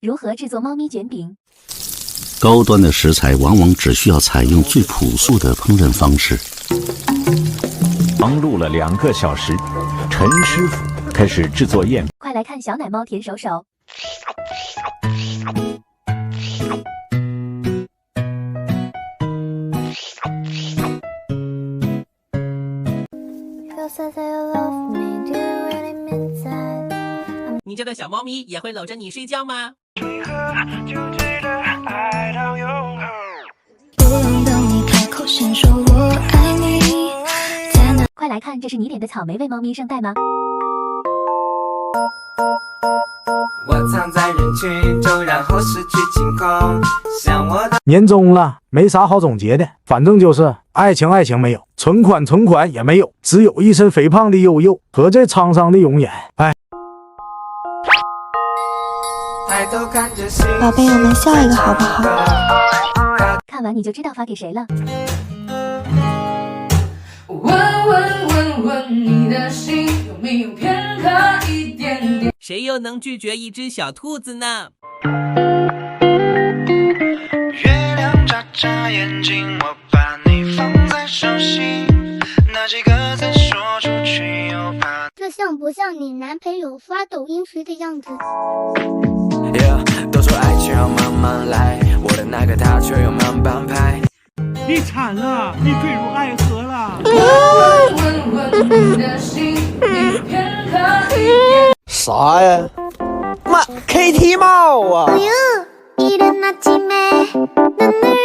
如何制作猫咪卷饼？高端的食材往往只需要采用最朴素的烹饪方式。忙碌了2个小时，陈师傅开始制作燕。快来看小奶猫舔手手。你家的小猫咪也会搂着你睡觉吗？快来看，这是你点的草莓为猫咪圣代吗？我藏在人群中，然后失去惊恐。像我的年终了，没啥好总结的，反正就是爱情没有，存款也没有，只有一身肥胖的悠悠和这沧桑的容颜。哎，宝贝，我们笑一个好不好？看完你就知道发给谁了。问你的心有没有片刻一点点？谁又能拒绝一只小兔子呢？月亮眨眨眼睛，我把你放在手心，那几个字说出去又怕。这像不像你男朋友发抖音时的样子？ Yeah， 都说爱情要慢慢来，我的那个他却又慢半拍。你惨了，你坠入爱河了。问你的心有片刻一点。啥呀？妈 ，KT 帽啊！哎呦，이른아침에 눈을